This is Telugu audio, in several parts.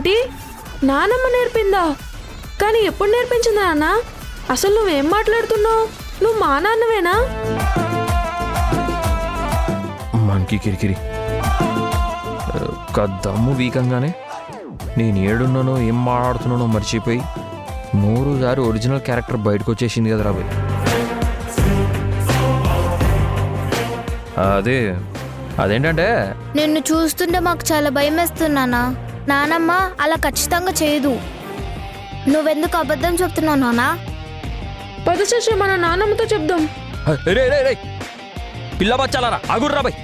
ఏంటి నానమ్మ నేర్పిందా? కానీ ఎప్పుడు నేర్పించిందా నాన్న? అసలు నువ్వేం మాట్లాడుతున్నావు? నువ్వు మా నాన్నవేనా? మనకి కిరికిరి దమ్ము వీకంగానే నేను ఏడున్నానో ఏం మాట్లాడుతున్నానో మర్చిపోయి 3 సారి ఒరిజినల్ క్యారెక్టర్ బయటకు వచ్చేసింది కదా రాబోయ్. అదేంటంటే నిన్ను చూస్తుంటే మాకు చాలా భయం వేస్తున్నానా. నానమ్మ అలా ఖచ్చితంగా చేయదు. నువ్వెందుకు అబద్ధం చెప్తున్నావు నానా? పద శశి, మన నాన్నమ్మతో చెప్దాం. రే రే రే పిల్ల బచ్చాలరా ఆగుర్రా బాయ్.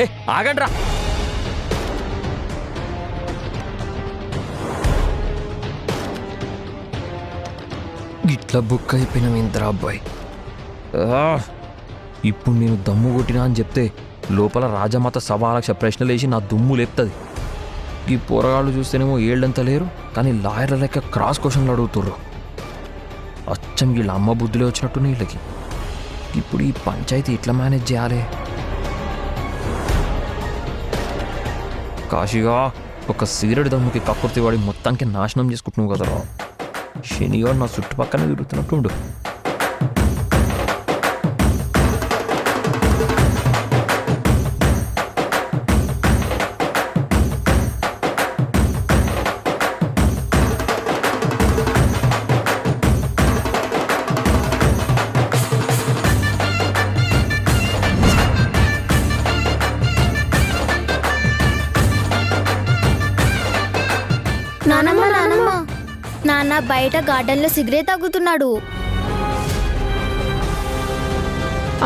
ఏ ఆగండ్రా. ఇట్లా బుక్ అయిపోయినాం ఇంతరా అబ్బాయి. ఇప్పుడు నేను దమ్ము కొట్టినా అని చెప్తే లోపల రాజమాత 1,00,000 ప్రశ్నలు వేసి నా దుమ్ము లేపుతుంది. ఈ పోరగాళ్ళు చూస్తేనేమో ఏళ్ళంతా లేరు, కానీ లాయర్ల లెక్క క్రాస్ క్వశ్చన్లు అడుగుతుర్రు. అచ్చం వీళ్ళ అమ్మ బుద్ధులే వచ్చినట్టు వీళ్ళకి. ఇప్పుడు ఈ పంచాయతీ ఎట్లా మేనేజ్ చేయాలి? కాశీగా ఒక సిగరెట్ దమ్ముకి కక్కుర్తి వాడి మొత్తానికి నాశనం చేసుకుంటున్నావు కదరా. శనివారం నా చుట్టుపక్కన తిరుగుతున్నట్టు. నానమ్మ నానమ్మ, నాన్న బయట గార్డెన్లో సిగరెట్ తాగుతున్నాడు.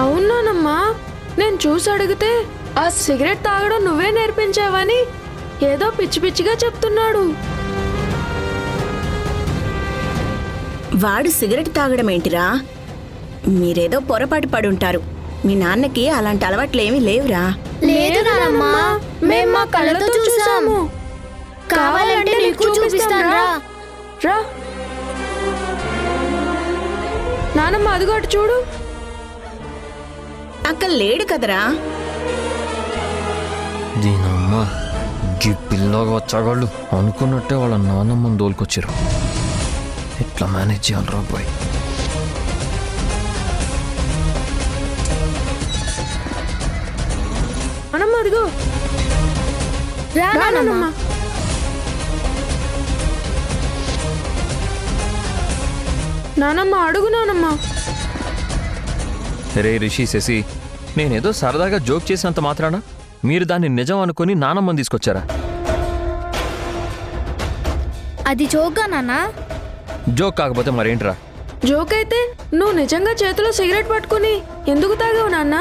అవునానమ్మా, నేను చూసి అడిగితే ఆ సిగరెట్ తాగడం నువ్వే నేర్పించావని ఏదో పిచ్చి పిచ్చిగా చెప్తున్నాడు. వాడు సిగరెట్ తాగడం ఏంటిరా? మీరేదో పొరపాటు పడుంటారు. మీ నాన్నకి అలాంటి అలవాట్లేమీ లేవురా. లేదు నానమ్మ, మేము మా కళ్ళతో చూసాము. కావాలంటే నీకు చూపిస్తాను రా. రా నానమ్మ, అదిగో అటు చూడు. అక్కడ లేడు కదరా. దీనమ్మ ఈ పిల్లగా వచ్చాగాళ్ళు అనుకున్నట్టే వాళ్ళ నాన్నమ్మని దోలుకొచ్చారు. ఎట్లా మేనేజ్ చేయాలి రా బాయ్? నానమ్మ అదిగో. రా నానమ్మ. నానమ్మ అడుగు నానమ్మ. రే రిషి శశి, నేనేదో సరదాగా జోక్ చేసినంత మాత్రాన మీరు దాన్ని నిజం అనుకుని నానమ్మని తీసుకొచ్చారా? అది జోక్గా నాన్నా? జోక్ కాకపోతే మరేంట్రా? జోక్ అయితే నువ్వు నిజంగా చేతిలో సిగరెట్ పట్టుకుని ఎందుకు తాగావు నాన్న?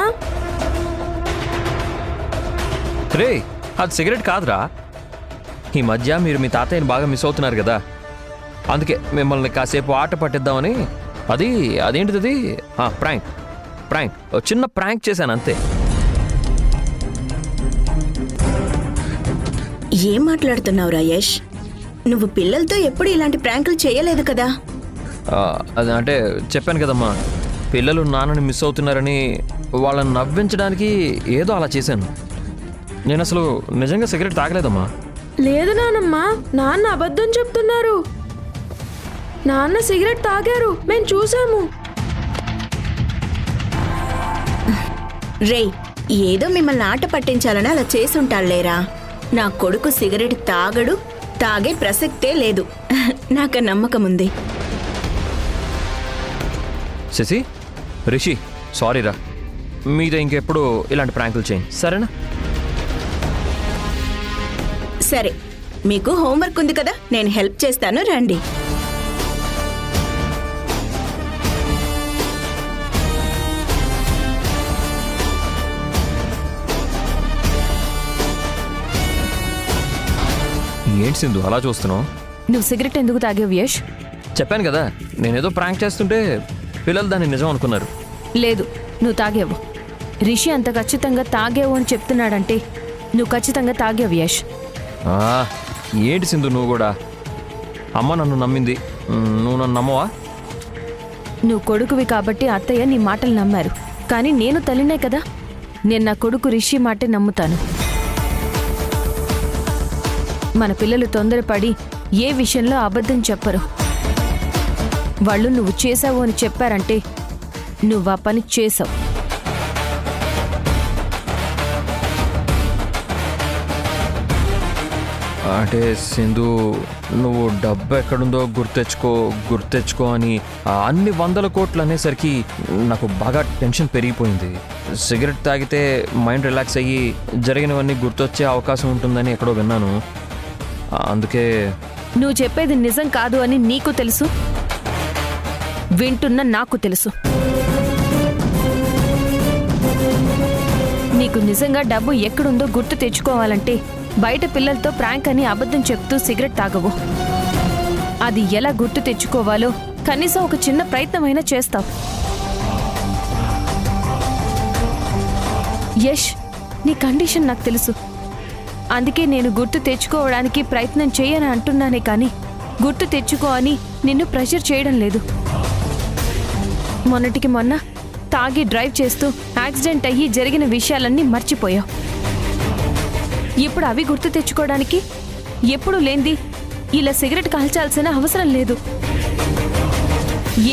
రే అది సిగరెట్ కాదురా. ఈ మధ్య మీరు మీ తాతయ్యని బాగా మిస్ అవుతున్నారు కదా, అందుకే మిమ్మల్ని కాసేపు ఆట పట్టిద్దామని. అదేంటిది? ప్రాంక్ చిన్న ప్రాంక్ చేశాను అంతే. ఏం మాట్లాడుతున్నావు రాయేష్? నువ్వు పిల్లలతో ఎప్పుడు ఇలాంటి ప్రాంకులు చేయలేదు కదా. అది అంటే చెప్పాను కదమ్మా, పిల్లలు నాన్నని మిస్ అవుతున్నారని వాళ్ళని నవ్వించడానికి ఏదో అలా చేశాను. నేను అసలు నిజంగా సిగరెట్ తాగలేదమ్మా. లేదు నానమ్మ, నాన్న అబద్ధం చెప్తున్నారు. నాన్న సిగరెట్ తాగారు, మేము చూసాము. రేయ్, ఏదో మిమ్మల్ని ఆట పట్టించాలని అలా చేసుంటాళ్లేరా. నా కొడుకు సిగరెట్ తాగడు, తాగే ప్రసక్తే లేదు. నాకు నమ్మకం ఉంది. శశి, రిషి, సారీరా. మీతో ఇంకెప్పుడు ఇలాంటి ప్రాంకులు చేయండి, సరేనా? సరే, మీకు హోంవర్క్ ఉంది కదా, నేను హెల్ప్ చేస్తాను, రండి. ఏంటి సింధు అలా చూస్తున్నావు? నువ్వు సిగరెట్ ఎందుకు తాగావు యష్? చెప్పాను కదా, నేనేదో ప్రాంక్ చేస్తుంటే పిల్లలు దాన్ని నిజం అనుకున్నారు. లేదు, నువ్వు తాగావు. రిషి అంత ఖచ్చితంగా తాగావు అని చెప్తున్నాడంటే నువ్వు ఖచ్చితంగా తాగావు యష్. ఏంటి సింధు నువ్వు కూడా? అమ్మ నన్ను నమ్మింది, నువ్వు నన్ను నమ్మవా? నువ్వు కొడుకువి కాబట్టి అత్తయ్య నీ మాటలు నమ్మారు, కానీ నేను తల్లినే కదా. నేను నా కొడుకు రిషి మాటే నమ్ముతాను. మన పిల్లలు తొందరపడి ఏ విషయంలో అబద్ధం చెప్పరు. వాళ్ళు నువ్వు చేసావు అని చెప్పారంటే నువ్వు ఆ పని చేసావు. అంటే సింధు, నువ్వు డబ్బు ఎక్కడుందో గుర్తెచ్చుకో అని అన్ని 100 కోట్లు అనేసరికి నాకు బాగా టెన్షన్ పెరిగిపోయింది. సిగరెట్ తాగితే మైండ్ రిలాక్స్ అయ్యి జరిగినవన్నీ గుర్తొచ్చే అవకాశం ఉంటుందని ఎక్కడో విన్నాను. అందుకే నువ్వు చెప్పేది నిజం కాదు అని నీకు తెలుసు, వింటున్న నాకు తెలుసు. నీకు నిజంగా డబ్బు ఎక్కడుందో గుర్తు తెచ్చుకోవాలంటే బయట పిల్లలతో ప్రాంక్ అని అబద్ధం చెప్తూ సిగరెట్ తాగవు. అది ఎలా గుర్తు తెచ్చుకోవాలో కనీసం ఒక చిన్న ప్రయత్నమైనా చేస్తావు. యష్, నీ కండిషన్ నాకు తెలుసు. అందుకే నేను గుర్తు తెచ్చుకోవడానికి ప్రయత్నం చేయని అంటున్నానే కానీ గుర్తు తెచ్చుకో అని నిన్ను ప్రెషర్ చేయడం లేదు. మొన్నటికి మొన్న తాగి డ్రైవ్ చేస్తూ యాక్సిడెంట్ అయ్యి జరిగిన విషయాలన్నీ మర్చిపోయావు. ఇప్పుడు అవి గుర్తు తెచ్చుకోవడానికి ఎప్పుడు లేంది ఇలా సిగరెట్ కాల్చాల్సిన అవసరం లేదు.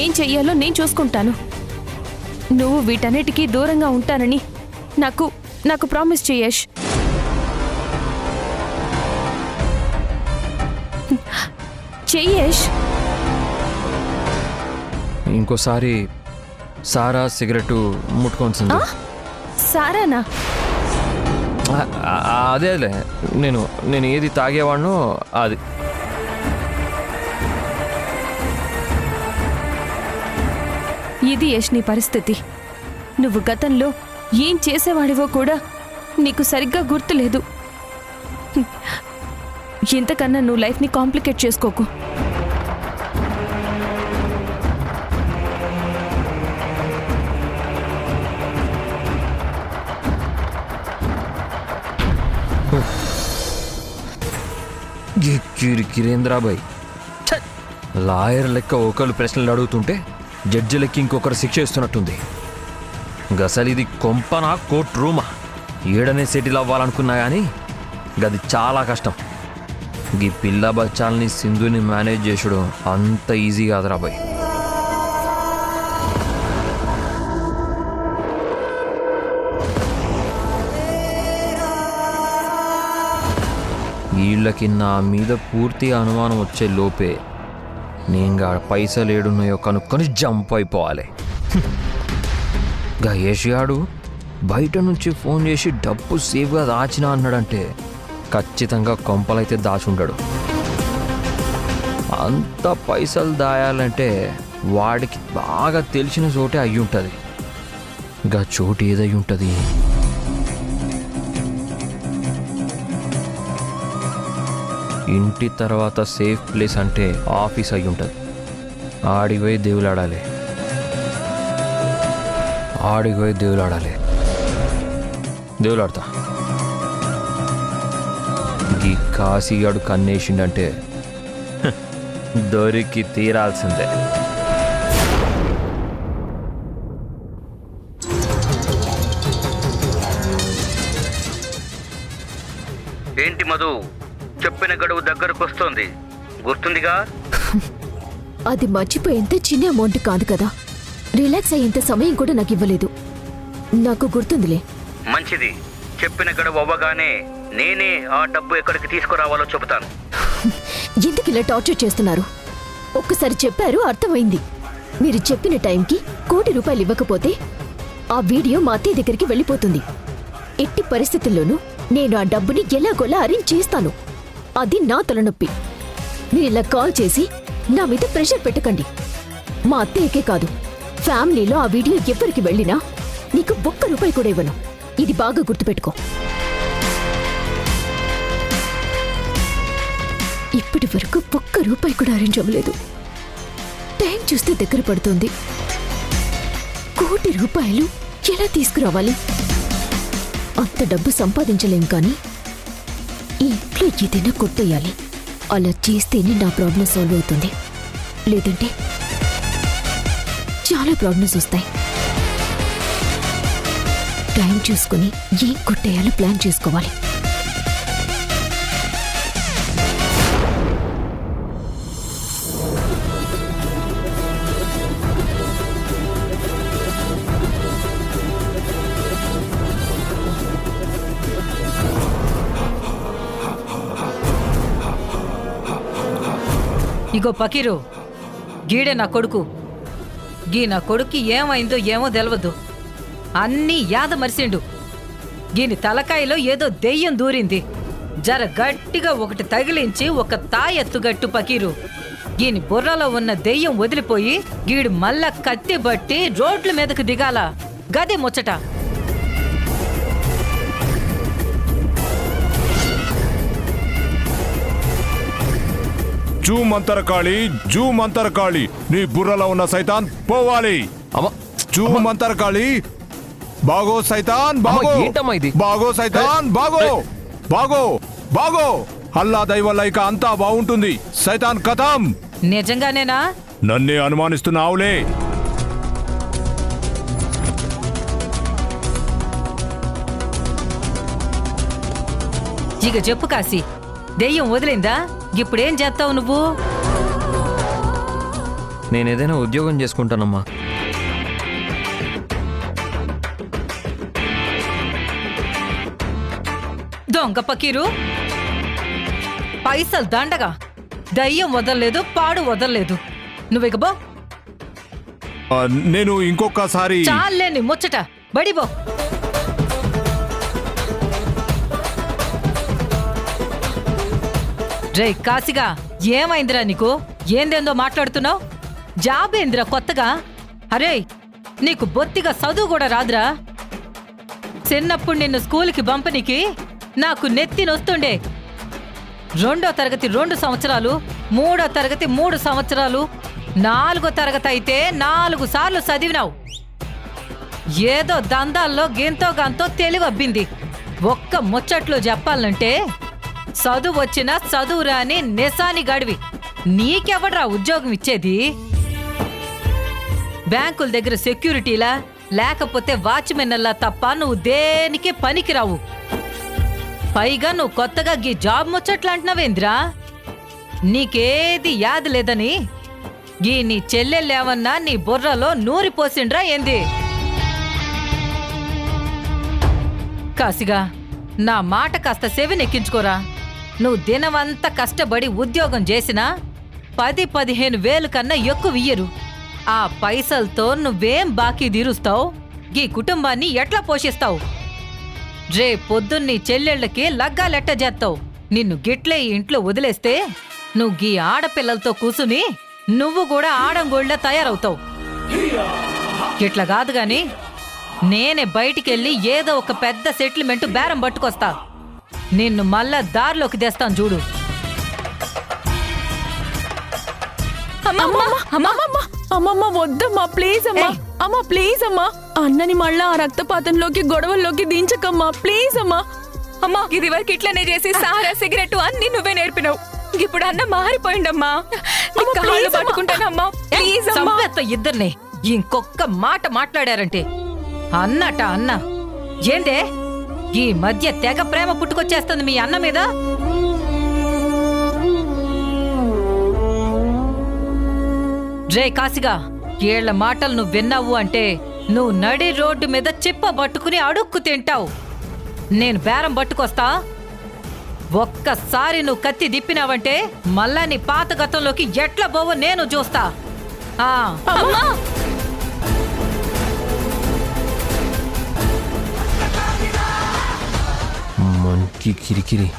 ఏం చెయ్యాలో నేను చూసుకుంటాను. నువ్వు వీటన్నిటికీ దూరంగా ఉంటానని నాకు ప్రామిస్ చెయ్యేష్. చెయ్యేష్. ఇంకోసారి సారా సిగరెట్ ముట్టుకోవాల్సింది. సారానా? అదేలే, నేను ఏది తాగేవాడినో అది. ఇది యష్ నీ పరిస్థితి. నువ్వు గతంలో ఏం చేసేవాడివో కూడా నీకు సరిగ్గా గుర్తులేదు. ఇంతకన్నా నువ్వు లైఫ్ని కాంప్లికేట్ చేసుకోకు. కిరేంద్రాబాయ్, లాయర్ లెక్క ఒకరు ప్రశ్నలు అడుగుతుంటే జడ్జి లెక్క ఇంకొకరు శిక్ష ఇస్తున్నట్టుంది. గసలు ఇది కొంపనా కోర్ట్ రూమా? ఏడనే సెటిల్ అవ్వాలనుకున్నా కానీ గది చాలా కష్టం. ఈ పిల్ల బచ్చాలని సింధుని మేనేజ్ చేసుడు అంత ఈజీ కాదురా బాయ్. వీళ్ళకి నా మీద పూర్తిగా అనుమానం వచ్చే లోపే నేను పైసలు ఏడున్నాయో కనుక్కొని జంప్ అయిపోవాలి. గయేషియాడు బయట నుంచి ఫోన్ చేసి డబ్బు సేఫ్గా దాచినా అన్నాడంటే ఖచ్చితంగా కొంపలైతే దాచుంటాడు. అంత పైసలు దాయాలంటే వాడికి బాగా తెలిసిన చోటే అయ్యి ఉంటుంది. గా చోటు ఏదై ఉంటుంది? ఇంటి తర్వాత సేఫ్ ప్లేస్ అంటే ఆఫీస్ అయి ఉంటుంది. ఆడికి పోయి దేవులాడాలి. దేవులాడతా. ఈ కాశీగాడు కన్నేసిండంటే దొరికి తీరాల్సిందే. ఏంటి మధు, చెప్పిన గడువు దగ్గరకు వస్తోంది, గుర్తుందిగా? అది మర్చిపోయేంత చిన్న అమౌంట్ కాదు కదా. రిలాక్స్ అయ్యేంత సమయం కూడా నాకు ఇవ్వలేదు. నాకు గుర్తుందిలే. మంచిది, చెప్పిన గడువు అవ్వగానే నేనే ఆ డబ్బు ఎక్కడికి తీసుకురావాలో చెబుతాను. ఎందుకు ఇలా టార్చర్ చేస్తున్నారు? ఒక్కసారి చెప్పారు, అర్థమైంది. మీరు చెప్పిన టైంకి ₹1 కోటి ఇవ్వకపోతే ఆ వీడియో మా అత్తయ్య దగ్గరికి వెళ్ళిపోతుంది. ఎట్టి పరిస్థితుల్లోనూ నేను ఆ డబ్బుని ఎలాగోలా అరేంజ్ చేస్తాను. అది నా తలనొప్పి. మీరు ఇలా కాల్ చేసి నా మీద ప్రెషర్ పెట్టకండి. మా అత్తయ్యకే కాదు, ఫ్యామిలీలో ఆ వీడియో ఎవరికి వెళ్ళినా నీకు ₹1 కూడా ఇవ్వను. ఇది బాగా గుర్తుపెట్టుకో. ఇప్పటి వరకు ₹1 కూడా అరేంజ్ అవ్వలేదు. టైం చూస్తే దగ్గర పడుతుంది. ₹1 కోటి ఎలా తీసుకురావాలి? అంత డబ్బు సంపాదించలేం, కానీ ఈ ఇంట్లో ఏదైనా కొట్టేయాలి. అలా చేస్తేనే నా ప్రాబ్లం సాల్వ్ అవుతుంది. లేదంటే చాలా ప్రాబ్లమ్స్ వస్తాయి. టైం చూసుకుని ఏం కొట్టేయాలో ప్లాన్ చేసుకోవాలి. ఇగో పకీరు, గీడే నా కొడుకు. గీ నా కొడుక్కి ఏమైందో ఏమో తెలవదు, అన్నీ యాద మరిసిండు. గీని తలకాయలో ఏదో దెయ్యం దూరింది. జర గట్టిగా ఒకటి తగిలించి ఒక తాయెత్తుగట్టు పకీరు. గీని బుర్రలో ఉన్న దెయ్యం వదిలిపోయి గీడు మళ్ళా కత్తి బట్టి రోడ్ల మీదకు దిగాల. గది ముచ్చట. జూ మంతరకాళి, జూ మంతరకాళి, నీ బుర్రలో ఉన్న సైతాన్ పోవాలి. అమ్మ జూ మంతరకాళి, బాగో సైతాన్ అమ్మ, బాగో. ఏంటమ్మా ఇది? బాగో సైతాన్ బాగో, బాగో బాగో. అల్లా దైవల్ల ఇక అంతా బాగుంటుంది. సైతాన్ కథం. నిజంగానేనా? నన్నే అనుమానిస్తున్నావులే. ఇక చెప్పు కాశీ, దెయ్యం వదిలిందా? ఇప్పుడేం చేస్తావు నువ్వు? నేనేదైనా ఉద్యోగం చేసుకుంటానమ్మా. దొంగ పకీరు, పైసలు దండగా, దయ్యం వదలలేదు, పాడు వదలలేదు. నువ్విక బో. నేను ఇంకొకసారి చాలేని ముచ్చట, బడిబో. రే కాశీగా, ఏమైందిరా నీకు? ఏందేందో మాట్లాడుతున్నావు? జాబ్ ఏందిరా కొత్తగా? అరే, నీకు బొత్తిగా చదువు కూడా రాదురా? చిన్నప్పుడు నిన్ను స్కూల్కి పంపనీకి నాకు నెత్తి నొస్తుండే. 2వ తరగతి 2 సంవత్సరాలు, 3వ తరగతి 3 సంవత్సరాలు, 4వ తరగతి అయితే 4 సార్లు చదివినావు. ఏదో దందాల్లో గెంతో గంతో తెలివబ్బింది. ఒక్క ముచ్చట్లో చెప్పాలంటే చదువు వచ్చినా చదువు రాని నెసాని గడివి. నీకెవడ్రా ఉద్యోగం ఇచ్చేది? బ్యాంకుల దగ్గర సెక్యూరిటీలా లేకపోతే వాచ్మెన్లా తప్ప నువ్వు దేనికి పనికిరావు. పైగా నువ్వు కొత్తగా గీ జాబ్ ముచ్చట్లంటున్నావేంద్రా? నీకేది యాది లేదని గీ నీ చెల్లెళ్ళేమన్నా నీ బుర్రలో నూరిపోసిండ్రా ఏంది? కాసిగా, నా మాట కాస్త సెవినెక్కించుకోరా. నువ్వు దినమంతా కష్టపడి ఉద్యోగం చేసినా 10-15 వేలు కన్నా ఎక్కువ ఇయ్యరు. ఆ పైసలతో నువ్వేం బాకీ తీరుస్తావు? గీ కుటుంబాన్ని ఎట్లా పోషిస్తావు? రే పొద్దున్నీ చెల్లెళ్ళకి లగ్గాలెట్ట చేస్తావు? నిన్ను గిట్లే ఈ ఇంట్లో వదిలేస్తే నువ్వు గీ ఆడపిల్లలతో కూసుని నువ్వు కూడా ఆడంగోళ్ళ తయారవుతావు. ఇట్లా కాదు గాని నేనే బయటికెళ్ళి ఏదో ఒక పెద్ద సెటిల్మెంట్ బేరం పట్టుకొస్తా. నిన్ను మళ్ళా దారిలోకి తెస్తాను చూడు. అమ్మమ్మ వద్దమ్మా, ప్లీజ్ అమ్మా. అమ్మా ప్లీజ్ అమ్మా, అన్నని మళ్ళా ఆ రక్తపాతంలోకి గొడవల్లోకి దించకమ్మా, ప్లీజ్ అమ్మా. అమ్మా, ఇది వరకు ఇట్లనే చేసి సారా సిగరెట్ అన్ని నువ్వే నేర్పినావు. ఇప్పుడు అన్న మారిపోయిండమ్మా. కాళ్ళు పట్టుకుంటానమ్మా, ప్లీజ్ అమ్మా. ఇద్దరిని ఇంకొక్క మాట మాట్లాడారంటే అన్నట అన్న ఏందే? ఈ మధ్య తెగ ప్రేమ పుట్టుకొచ్చేస్తుంది మీ అన్న మీద. రే కాసిగా, ఏళ్ల మాటలు నువ్వు విన్నావు అంటే నువ్వు నడి రోడ్డు మీద చిప్ప పట్టుకుని అడుక్కు తింటావు. నేను బేరం పట్టుకొస్తా. ఒక్కసారి నువ్వు కత్తి దిప్పినావంటే మళ్ళా నీ పాత గతంలోకి ఎట్లా పోవో నేను చూస్తా. మనకి కిరికిరి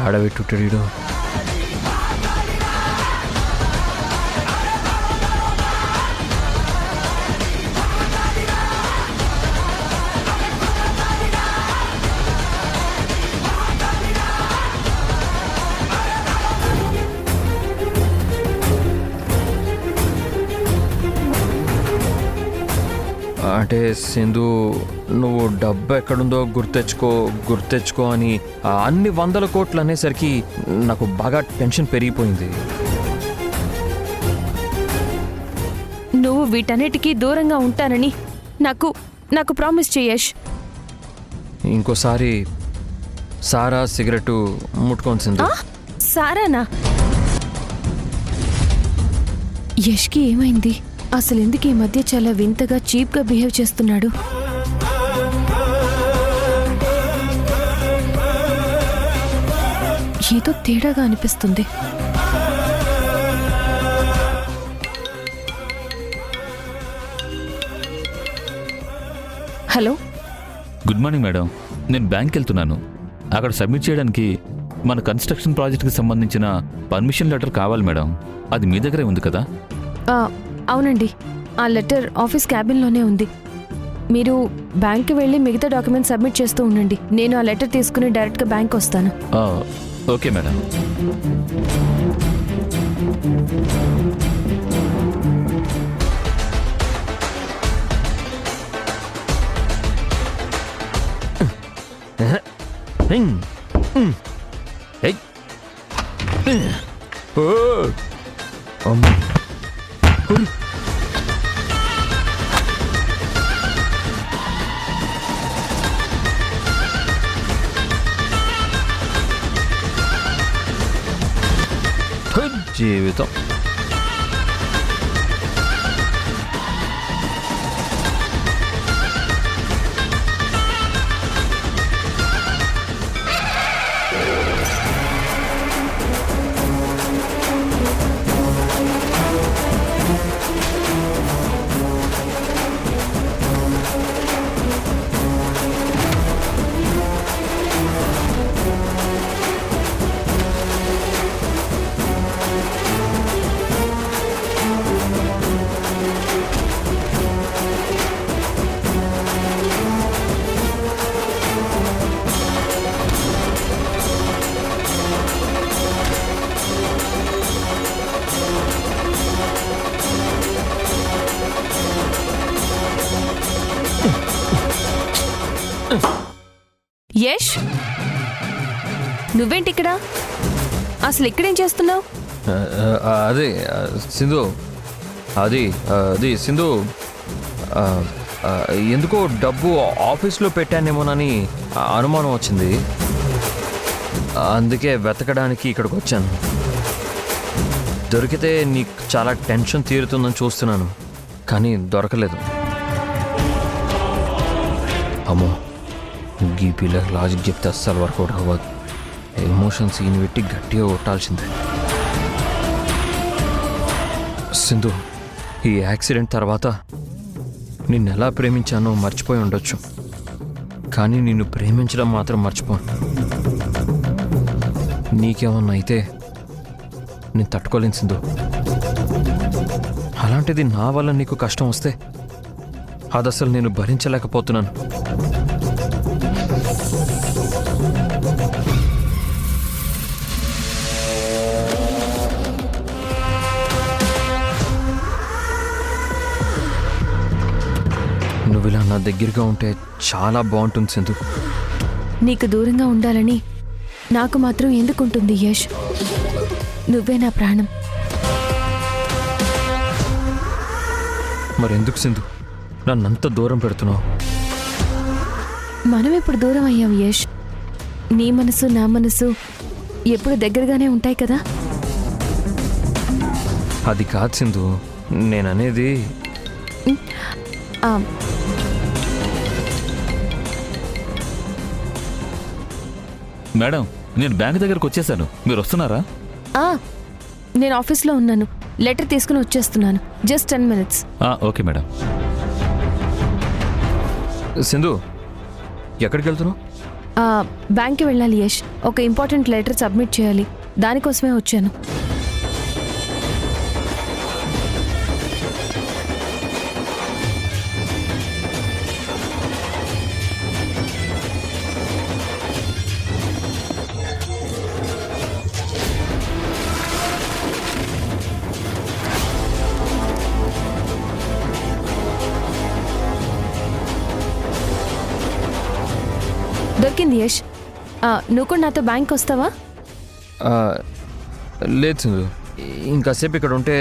ఏడబెట్టుటాడు. అంటే సింధు, నువ్వు డబ్బు ఎక్కడుందో గుర్తెచ్చుకో అని అన్ని 100 కోట్లు అనేసరికి నాకు బాగా టెన్షన్ పెరిగిపోయింది. నువ్వు వీటన్నిటికీ దూరంగా ఉంటానని నాకు ప్రామిస్ చేయష్. ఇంకోసారి సారా సిగరెట్ ముట్టుకోను సింధు. సారానా? యష్కి ఏమైంది అసలు? ఎందుకు ఈ మధ్య చాలా వింతగా చీప్గా బిహేవ్ చేస్తున్నాడు? ఏదో తేడాగా అనిపిస్తుంది. హలో. Good morning madam. నేను బ్యాంక్కి వెళ్తున్నాను. అక్కడ సబ్మిట్ చేయడానికి మన కన్స్ట్రక్షన్ ప్రాజెక్ట్కి సంబంధించిన పర్మిషన్ లెటర్ కావాలి మేడం. అది మీ దగ్గరే ఉంది కదా? అవునండి, ఆ లెటర్ ఆఫీస్ క్యాబిన్లోనే ఉంది. మీరు బ్యాంక్కి వెళ్ళి మిగతా డాక్యుమెంట్స్ సబ్మిట్ చేస్తూ ఉండండి. నేను ఆ లెటర్ తీసుకుని డైరెక్ట్గా బ్యాంక్ వస్తాను. Okay madam. జీవితం యష్, నువ్వేంటి ఇక్కడ? అసలు ఇక్కడేం చేస్తున్నావు? అదే సింధు, అది సింధు, ఎందుకో డబ్బు ఆఫీస్లో పెట్టానేమోనని అనుమానం వచ్చింది. అందుకే వెతకడానికి ఇక్కడికి వచ్చాను. దొరికితే నీకు చాలా టెన్షన్ తీరుతుందని చూస్తున్నాను, కానీ దొరకలేదు. అమ్మో, ఈ పిల్లకి లాజిక్ చెప్తే అస్సలు వర్కౌట్ అవ్వదు. ఎమోషన్స్ ఈయన పెట్టి గట్టిగా కొట్టాల్సిందే. సింధు, ఈ యాక్సిడెంట్ తర్వాత నిన్నెలా ప్రేమించానో మర్చిపోయి ఉండొచ్చు, కానీ నిన్ను ప్రేమించడం మాత్రం మర్చిపోను. నీకేమన్నా అయితే నేను తట్టుకోలేను సింధు. అలాంటిది నా వల్ల నీకు కష్టం వస్తే అది అసలు నేను భరించలేకపోతున్నాను. నువ్వు ఇలా నా దగ్గరగా ఉంటే చాలా బాగుంటుంది సింధు. నీకు దూరంగా ఉండాలని నాకు మాత్రం ఎందుకుంటుంది యష్? నువ్వే నా ప్రాణం. మరెందుకు సింధు నన్నంత దూరం పెడుతున్నావు? మనం ఇప్పుడు దూరం అయ్యాం యష్. నీ మనసు నా మనసు ఎప్పుడు దగ్గరగానే ఉంటాయి కదా. అది కాదు సింధు, నేననేది మేడం, నేను బ్యాంక్ దగ్గరకు వచ్చేసాను. మీరు వస్తున్నారా? నేను ఆఫీస్లో ఉన్నాను. లెటర్ తీసుకుని వచ్చేస్తున్నాను. Just 10 minutes. Okay madam. Sindhu, ఎక్కడికి వెళ్తున్నావు? బ్యాంక్కి వెళ్ళాలి యష్. ఒక ఇంపార్టెంట్ లెటర్ సబ్మిట్ చేయాలి, దానికోసమే వచ్చాను. దొరికింది యష్. నువ్వు కూడా నాతో బ్యాంక్ వస్తావా? లేదు సింధు, ఇంకాసేపు ఇక్కడ ఉంటే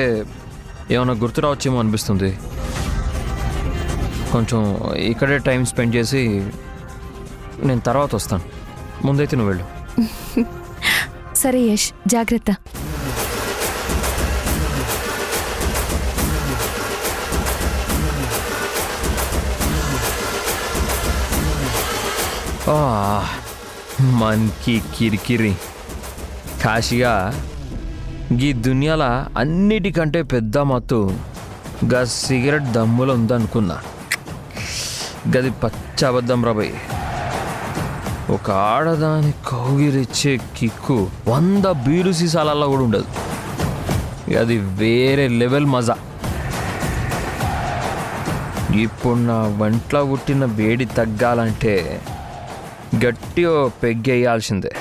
ఏమైనా గుర్తు రావచ్చేమో అనిపిస్తుంది. కొంచెం ఇక్కడే టైం స్పెండ్ చేసి నేను తర్వాత వస్తాను. ముందైతే నువ్వు వెళ్ళు. సరే యష్, జాగ్రత్త. మనకి కిరికిరి కాశిగా ఈ దునియాల అన్నిటికంటే పెద్ద మత్తు గా సిగరెట్ దమ్ములో ఉందనుకున్నా. గది పచ్చ అబద్ధం రాబాయ్. ఒక ఆడదాని కౌగిలిచ్చే కిక్కు 100 బీరు సీసాలలో కూడా ఉండదు. అది వేరే లెవెల్ మజా. ఇప్పుడు నా వంట్లో పుట్టిన వేడి తగ్గాలంటే గట్టిగా పెగ్గేయాల్సిందే.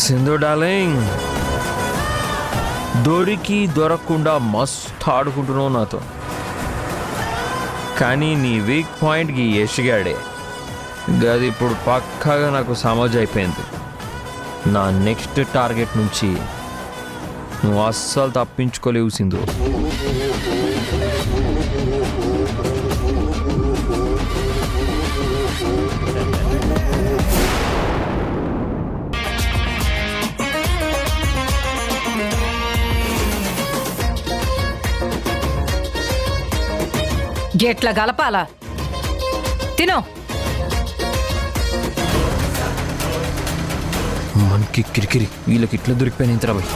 సింధు డార్లింగ్, దొరికి దొరకకుండా మస్తు ఆడుకుంటున్నావు నాతో. కానీ నీ వీక్ పాయింట్కి యష్గాడే. గది ఇప్పుడు పక్కాగా నాకు సమజ్ అయిపోయింది. నా నెక్స్ట్ టార్గెట్ నుంచి నువ్వు అస్సలు తప్పించుకోలేవు సింధు. ఎట్లా గలపాలా? తినో. మనకి కిరికిరి వీళ్ళకి ఇట్లా దొరికిపోయిన ఇంతరా బాయ్.